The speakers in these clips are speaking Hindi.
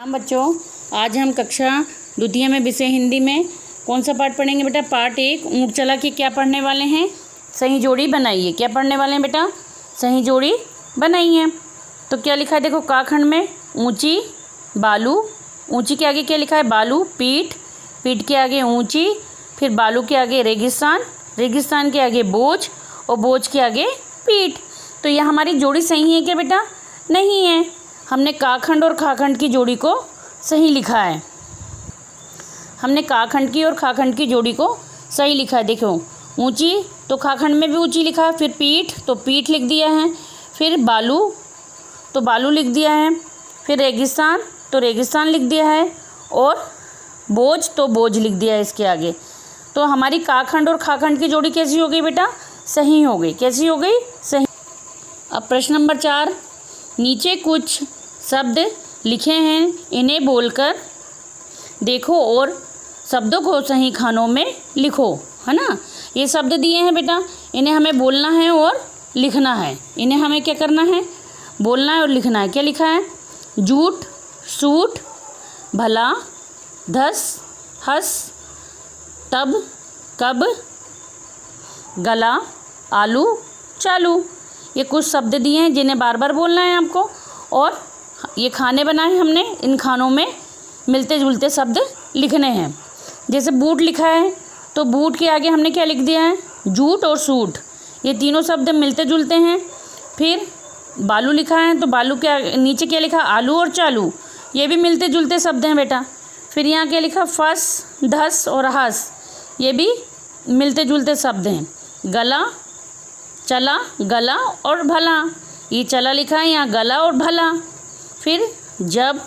हाँ बच्चों, आज हम कक्षा द्वितीय में विषय हिंदी में कौन सा पाठ पढ़ेंगे बेटा। पाठ 1 ऊँट चला के क्या पढ़ने वाले हैं, सही जोड़ी बनाइए। क्या पढ़ने वाले हैं बेटा, सही जोड़ी बनाइए। तो क्या लिखा है देखो, का खंड में ऊंची बालू, ऊंची के आगे क्या लिखा है बालू, पीठ, पीठ के आगे ऊंची, फिर बालू के आगे रेगिस्तान, रेगिस्तान के आगे बोझ और बोझ के आगे पीठ। तो यह हमारी जोड़ी सही है क्या बेटा, नहीं है। हमने काखंड और खाखंड की जोड़ी को सही लिखा है, हमने काखंड की और खाखंड की जोड़ी को सही लिखा है। देखो ऊंची तो खाखंड में भी ऊंची लिखा है, फिर पीठ तो पीठ लिख दिया है, फिर बालू तो बालू लिख दिया है, फिर रेगिस्तान तो रेगिस्तान लिख दिया है, और बोझ तो बोझ लिख दिया है इसके आगे। तो हमारी काखंड और खाखंड की जोड़ी कैसी हो गई बेटा, सही हो गई। कैसी हो गई, सही। अब प्रश्न नंबर 4, नीचे कुछ शब्द लिखे हैं, इन्हें बोलकर देखो और शब्दों को सही खानों में लिखो, है ना। ये शब्द दिए हैं बेटा, इन्हें हमें बोलना है और लिखना है। इन्हें हमें क्या करना है, बोलना है और लिखना है। क्या लिखा है, झूठ, सूट, भला, धस, हंस, तब, कब, गला, आलू, चालू। ये कुछ शब्द दिए हैं जिन्हें बार बार बोलना है आपको, और ये खाने बनाए हमने, इन खानों में मिलते जुलते शब्द लिखने हैं। जैसे बूट लिखा है तो बूट के आगे हमने क्या लिख दिया है, जूट और सूट, ये तीनों शब्द मिलते जुलते हैं। फिर बालू लिखा है तो बालू के आगे नीचे क्या लिखा, आलू और चालू, ये भी मिलते जुलते शब्द हैं बेटा। फिर यहाँ क्या लिखा, फस, धस और हंस, ये भी मिलते जुलते शब्द हैं। गला, चला, गला और भला, ये चला लिखा है, यहाँ गला और भला। फिर जब,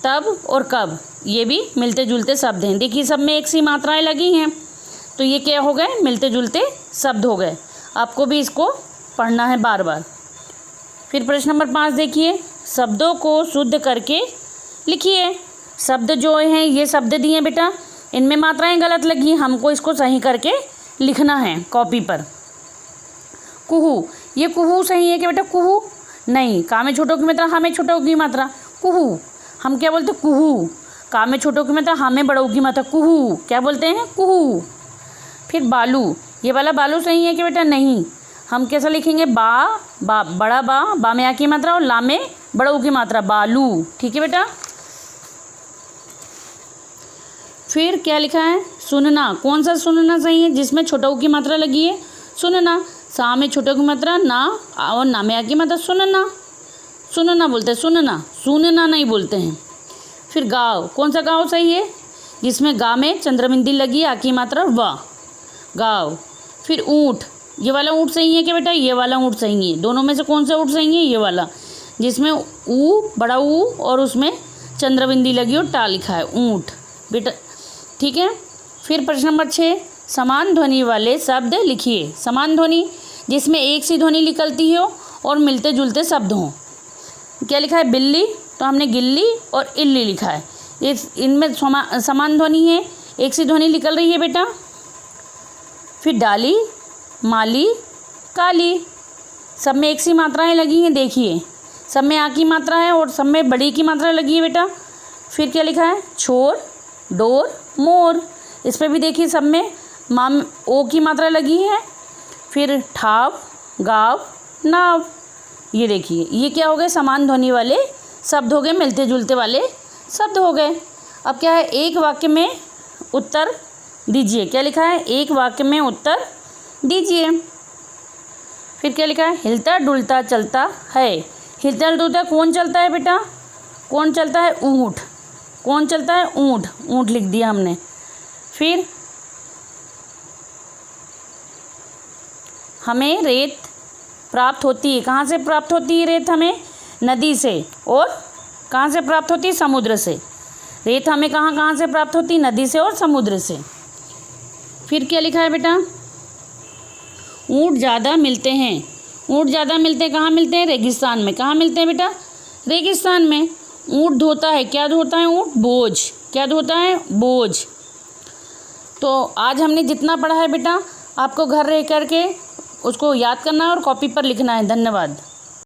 तब और कब, ये भी मिलते जुलते शब्द हैं। देखिए सब में एक सी मात्राएं लगी हैं, तो ये क्या हो गए, मिलते जुलते शब्द हो गए। आपको भी इसको पढ़ना है बार बार। फिर प्रश्न नंबर 5 देखिए, शब्दों को शुद्ध करके लिखिए। शब्द जो हैं ये शब्द दिए बेटा, इनमें मात्राएं गलत लगी, हमको इसको सही करके लिखना है कॉपी पर। कुहू, ये कुहू सही है क्या बेटा, कुहू नहीं, का में छोटों की मात्रा, हमें छोटों की मात्रा, कुहू। हम क्या बोलते हैं, कुहू। का में छोटों की मात्रा, हमें बड़ों की मात्रा, कुहू। क्या बोलते हैं, कुहू। फिर बालू, ये वाला बालू सही है क्या बेटा, नहीं। हम कैसा लिखेंगे, बा, बड़ा बा में आ की मात्रा और ला में बड़ों की मात्रा, बालू। ठीक है बेटा। फिर क्या लिखा है, सुनना, कौन सा सुनना सही है, जिसमें छोटों की मात्रा लगी है, सुनना। सा में छोटों की मात्रा ना और ना में आ की मात्रा, सुनना, सुनना बोलते हैं, सुनना, सुनना नहीं बोलते हैं। फिर गाँव, कौन सा गाँव सही है, जिसमें गा में चंद्रबिंदी लगी, आ की मात्रा वाह, गाँव। फिर ऊँट, ये वाला ऊँट सही है क्या बेटा, ये वाला ऊँट सही है। दोनों में से कौन सा ऊँट सही है, ये वाला, जिसमें ऊ, बड़ा ऊ और उसमें चंद्रबिंदी लगी और टा लिखा है, ऊँट बेटा। ठीक है। फिर प्रश्न नंबर 6, समान ध्वनि वाले शब्द लिखिए। समान ध्वनि, जिसमें एक सी ध्वनि निकलती हो और मिलते जुलते शब्द हों। क्या लिखा है, बिल्ली, तो हमने गिल्ली और इल्ली लिखा है। ये इनमें समान ध्वनि है, एक सी ध्वनि निकल रही है बेटा। फिर डाली, माली, काली, सब में एक सी मात्राएं लगी हैं, देखिए सब में आ की मात्रा है और सब में बड़ी की मात्रा लगी है बेटा। फिर क्या लिखा है, छोर, डोर, मोर, इस पर भी देखिए सब में माम ओ की मात्रा लगी है। फिर ठाव, गाव, नाव, ये देखिए ये क्या हो गए, समान ध्वनि वाले शब्द हो गए, मिलते जुलते वाले शब्द हो गए। अब क्या है, एक वाक्य में उत्तर दीजिए। क्या लिखा है, एक वाक्य में उत्तर दीजिए। फिर क्या लिखा है, हिलता डुलता चलता है। हिलता डुलता कौन चलता है बेटा, कौन चलता है, ऊँट। कौन चलता है, ऊँट, ऊँट लिख दिया हमने। फिर हमें रेत प्राप्त होती है, कहाँ से प्राप्त होती है रेत, हमें नदी से, और कहाँ से प्राप्त होती है, समुद्र से। रेत हमें कहाँ कहाँ से प्राप्त होती है, नदी से और समुद्र से। फिर क्या लिखा है बेटा, ऊँट ज़्यादा मिलते हैं। ऊँट ज़्यादा मिलते हैं, कहाँ मिलते हैं, रेगिस्तान में। कहाँ मिलते हैं बेटा, रेगिस्तान में। ऊँट धोता है, क्या धोता है ऊँट, बोझ। क्या धोता है, बोझ। तो आज हमने जितना पढ़ा है बेटा, आपको घर रह करके उसको याद करना है और कॉपी पर लिखना है। धन्यवाद।